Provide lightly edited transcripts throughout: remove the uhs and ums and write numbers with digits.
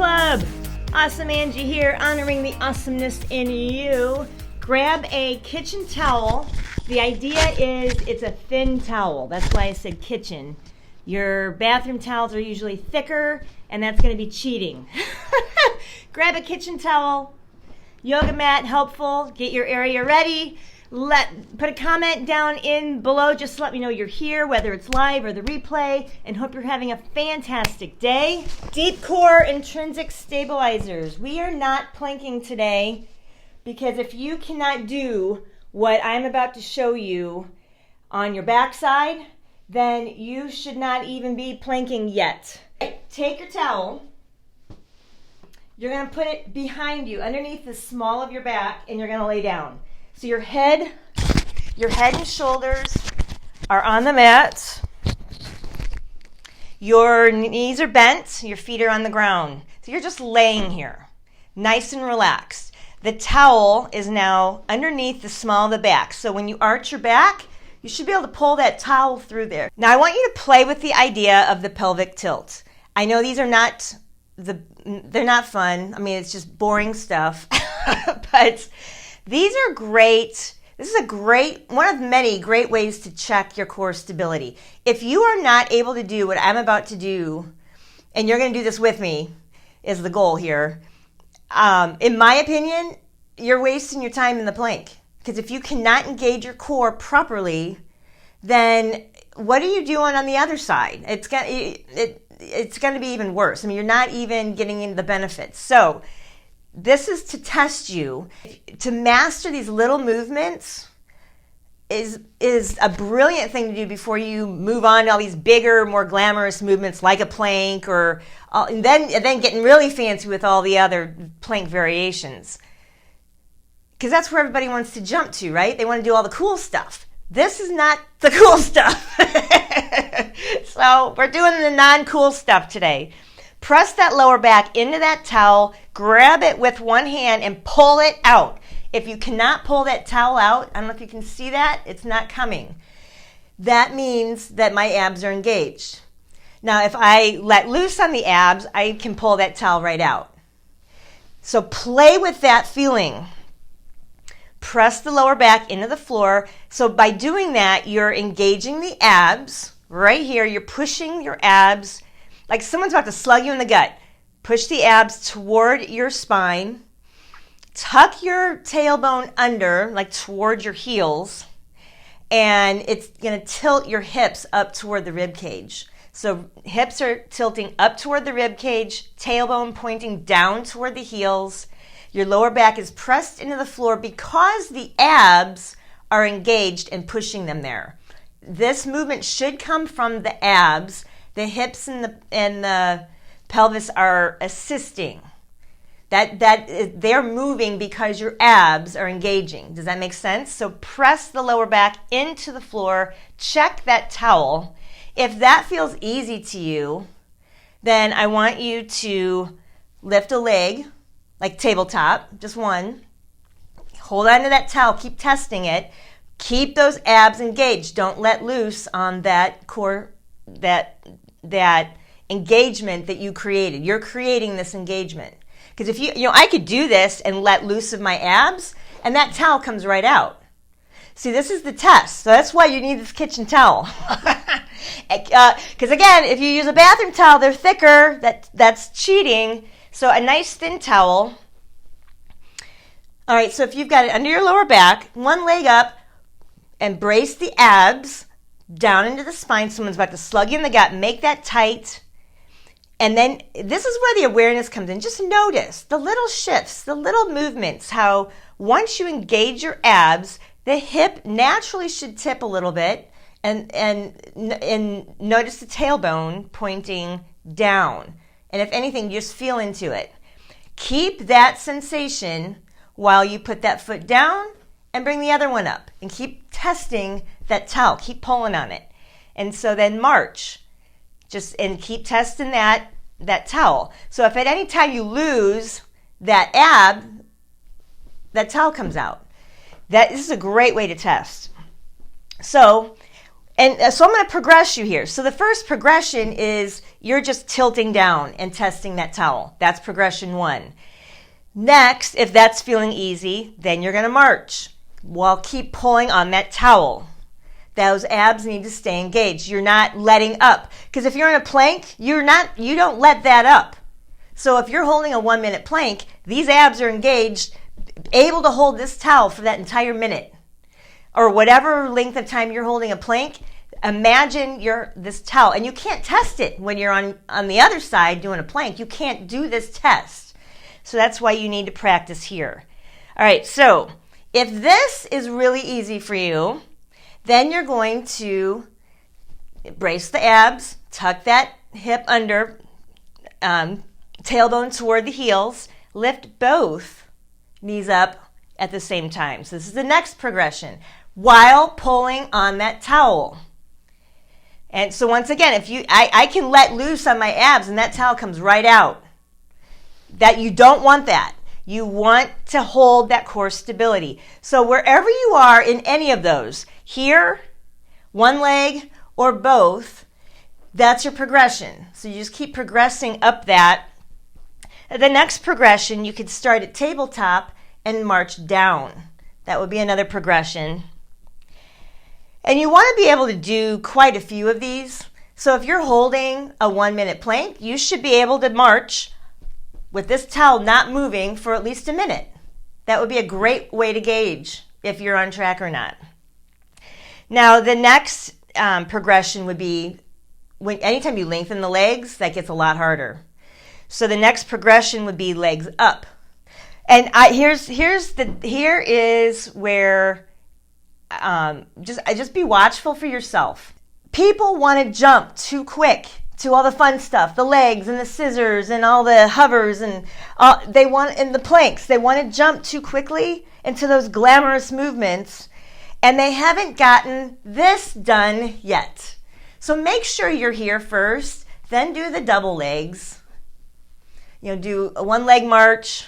Club. Awesome Angie here, honoring the awesomeness in you. Grab a kitchen towel. The idea is it's a thin towel. That's why I said kitchen. Your bathroom towels are usually thicker, and that's going to be cheating. Grab a kitchen towel. Yoga mat, helpful. Get your area ready. Put a comment down in below. Just let me know you're here, whether it's live or the replay, and hope you're having a fantastic day. Deep core intrinsic stabilizers. We are not planking today because if you cannot do what I'm about to show you on your backside, then you should not even be planking yet. Take your towel. You're going to put it behind you, underneath the small of your back, and you're going to lay down. So your head and shoulders are on the mat. Your knees are bent. Your feet are on the ground. So you're just laying here, nice and relaxed. The towel is now underneath the small of the back. So when you arch your back, you should be able to pull that towel through there. Now I want you to play with the idea of the pelvic tilt. I know these are not they're not fun. I mean, it's just boring stuff. But these are great. This is one of many great ways to check your core stability. If you are not able to do what I'm about to do, and you're going to do this with me, is the goal here. In my opinion, you're wasting your time in the plank. Because if you cannot engage your core properly, then what are you doing on the other side? It's going to be even worse. I mean, you're not even getting into the benefits. So this is to test you. To master these little movements is a brilliant thing to do before you move on to all these bigger, more glamorous movements like a plank, and then getting really fancy with all the other plank variations. Because that's where everybody wants to jump to, right? They want to do all the cool stuff. This is not the cool stuff. So we're doing the non-cool stuff today. Press that lower back into that towel, grab it with one hand and pull it out. If you cannot pull that towel out, I don't know if you can see that, it's not coming. That means that my abs are engaged. Now if I let loose on the abs, I can pull that towel right out. So play with that feeling. Press the lower back into the floor. So by doing that, you're engaging the abs right here. You're pushing your abs like someone's about to slug you in the gut. Push the abs toward your spine. Tuck your tailbone under, like toward your heels. And it's going to tilt your hips up toward the rib cage. So hips are tilting up toward the rib cage, tailbone pointing down toward the heels. Your lower back is pressed into the floor because the abs are engaged and pushing them there. This movement should come from the abs. The hips and the pelvis are assisting. They're moving because your abs are engaging. Does that make sense? So press the lower back into the floor. Check that towel. If that feels easy to you, then I want you to lift a leg, like tabletop, just one. Hold on to that towel. Keep testing it. Keep those abs engaged. Don't let loose on that core, that engagement that you created. You're creating this engagement. Because if I could do this and let loose of my abs, and that towel comes right out. See, this is the test. So that's why you need this kitchen towel. Because again, if you use a bathroom towel, they're thicker. That's cheating. So a nice thin towel. All right, so if you've got it under your lower back, one leg up, and brace the abs down into the spine. Someone's about to slug you in the gut. Make that tight. And then this is where the awareness comes in. Just notice the little shifts, the little movements, how once you engage your abs, the hip naturally should tip a little bit, and notice the tailbone pointing down. And if anything, just feel into it. Keep that sensation while you put that foot down and bring the other one up. And keep testing that towel. Keep pulling on it. And so then march. And keep testing that towel. So if at any time you lose that ab, that towel comes out. This is a great way to test. So And so I'm going to progress you here. So the first progression is you're just tilting down and testing that towel. That's progression 1. Next, if that's feeling easy, then you're going to march. Well, keep pulling on that towel. Those abs need to stay engaged. You're not letting up. Because if you're in a plank, you don't let that up. So if you're holding a 1-minute plank, these abs are engaged, able to hold this towel for that entire minute. Or whatever length of time you're holding a plank, imagine this towel. And you can't test it when you're on the other side doing a plank. You can't do this test. So that's why you need to practice here. All right, so if this is really easy for you, then you're going to brace the abs, tuck that hip under, tailbone toward the heels, lift both knees up at the same time. So this is the next progression, while pulling on that towel. And so once again, I can let loose on my abs and that towel comes right out. That you don't want that. You want to hold that core stability. So wherever you are in any of those, here, one leg, or both, that's your progression. So you just keep progressing up that. The next progression, you could start at tabletop and march down. That would be another progression. And you want to be able to do quite a few of these. So if you're holding a 1-minute plank, you should be able to march with this towel not moving for at least a minute. That would be a great way to gauge if you're on track or not. Now, the next progression would be anytime you lengthen the legs, that gets a lot harder. So the next progression would be legs up. And here is where just be watchful for yourself. People want to jump too quick to all the fun stuff, the legs and the scissors and all the hovers and the planks. They want to jump too quickly into those glamorous movements, and they haven't gotten this done yet. So make sure you're here first, then do the double legs. Do a 1-leg march,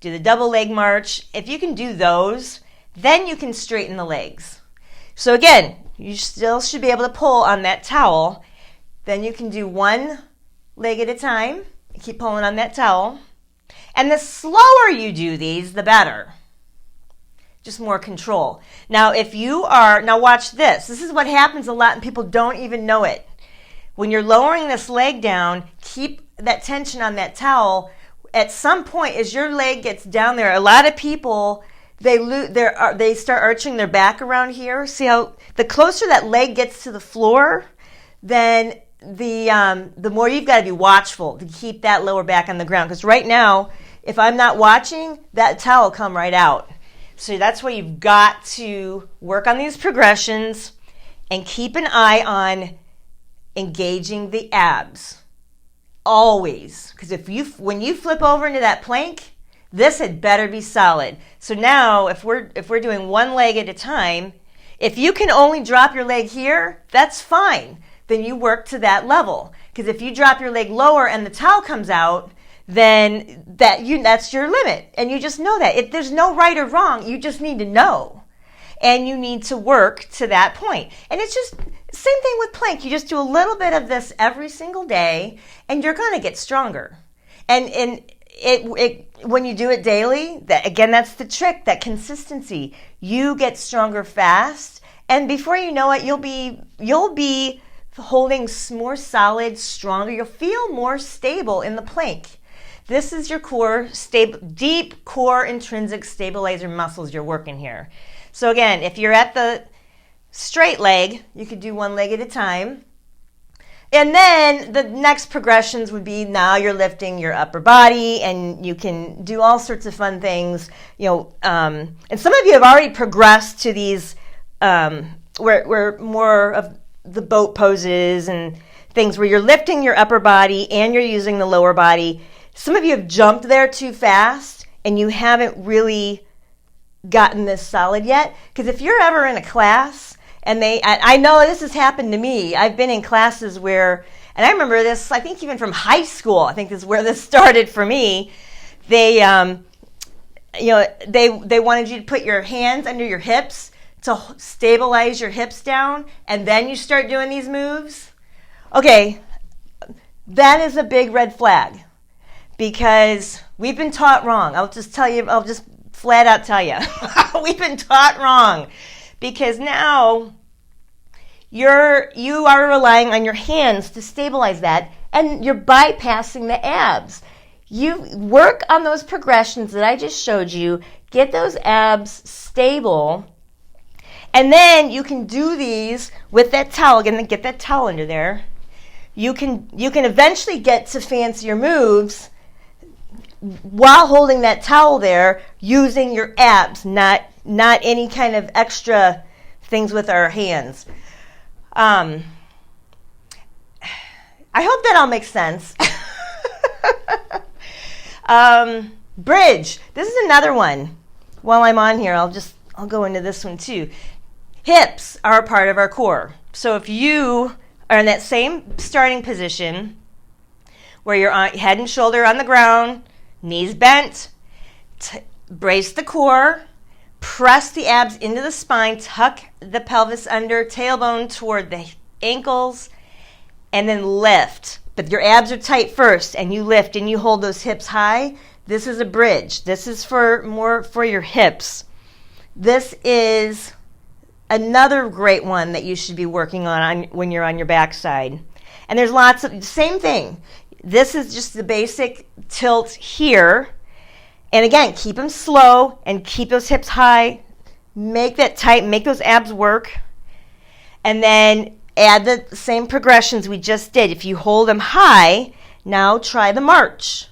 do the double leg march. If you can do those, then you can straighten the legs. So again, you still should be able to pull on that towel. Then you can do 1 leg at a time. Keep pulling on that towel. And the slower you do these, the better. Just more control. Now watch this. This is what happens a lot and people don't even know it. When you're lowering this leg down, keep that tension on that towel. At some point, as your leg gets down there, a lot of people, they start arching their back around here. See how the closer that leg gets to the floor, then the more you've got to be watchful to keep that lower back on the ground. Because right now, if I'm not watching, that towel will come right out. So that's why you've got to work on these progressions and keep an eye on engaging the abs. Always. Because when you flip over into that plank, this had better be solid. So now, if we're doing 1 leg at a time, if you can only drop your leg here, that's fine. Then you work to that level. Because if you drop your leg lower and the towel comes out, then that's your limit. And you just know that. There's no right or wrong. You just need to know. And you need to work to that point. And it's just same thing with plank. You just do a little bit of this every single day, and you're going to get stronger. And when you do it daily, that's the trick, that consistency. You get stronger fast, and before you know it, you'll be holding more solid, stronger. You'll feel more stable in the plank. This is your core, deep core intrinsic stabilizer muscles you're working here. So again, if you're at the straight leg, you could do 1 leg at a time. And then the next progressions would be now you're lifting your upper body, and you can do all sorts of fun things. And some of you have already progressed to these where more of the boat poses and things where you're lifting your upper body and you're using the lower body. Some of you have jumped there too fast, and you haven't really gotten this solid yet. Because if you're ever in a class, and I know this has happened to me. I've been in classes where, and I remember this, I think even from high school, I think this is where this started for me. They wanted you to put your hands under your hips to stabilize your hips down, and then you start doing these moves, okay, that is a big red flag because we've been taught wrong. I'll just flat out tell you. We've been taught wrong because now you are relying on your hands to stabilize that, and you're bypassing the abs. You work on those progressions that I just showed you, get those abs stable, and then you can do these with that towel. Again, get that towel under there. You can eventually get to fancier moves while holding that towel there, using your abs, not any kind of extra things with our hands. I hope that all makes sense. Bridge. This is another one. While I'm on here, I'll go into this one too. Hips are a part of our core. So if you are in that same starting position where you're head and shoulder on the ground, knees bent, brace the core, press the abs into the spine, tuck the pelvis under, tailbone toward the ankles, and then lift. But your abs are tight first, and you lift and you hold those hips high. This is a bridge. This is more for your hips. This is another great one that you should be working on when you're on your backside. And there's lots of, same thing. This is just the basic tilt here. And again, keep them slow and keep those hips high. Make that tight, make those abs work. And then add the same progressions we just did. If you hold them high, now try the march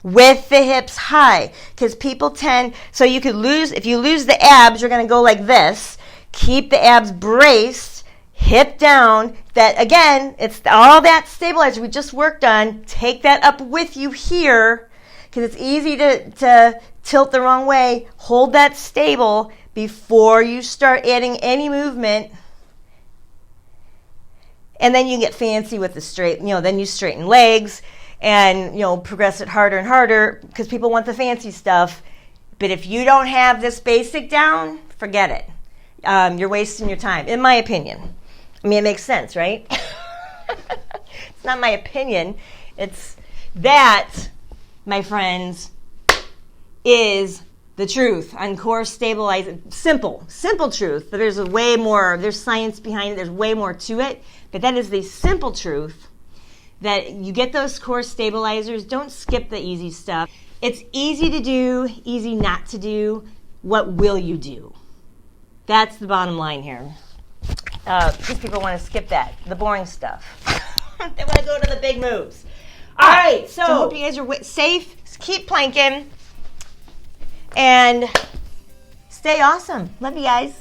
with the hips high. Because people tend, so you could lose, if you lose the abs, you're going to go like this. Keep the abs braced, hip down. That, again, it's all that stabilizer we just worked on. Take that up with you here, because it's easy to tilt the wrong way. Hold that stable before you start adding any movement. And then you get fancy with the straight, then you straighten legs and, progress it harder and harder because people want the fancy stuff. But if you don't have this basic down, forget it. You're wasting your time, in my opinion. I mean, it makes sense, right? It's not my opinion. It's that, my friends, is the truth on core stabilizing. Simple truth. There's there's science behind it. There's way more to it. But that is the simple truth that you get those core stabilizers. Don't skip the easy stuff. It's easy to do, easy not to do. What will you do? That's the bottom line here. These people want to skip that, the boring stuff. They want to go to the big moves. All right, so hope you guys are safe. Keep planking. And stay awesome. Love you guys.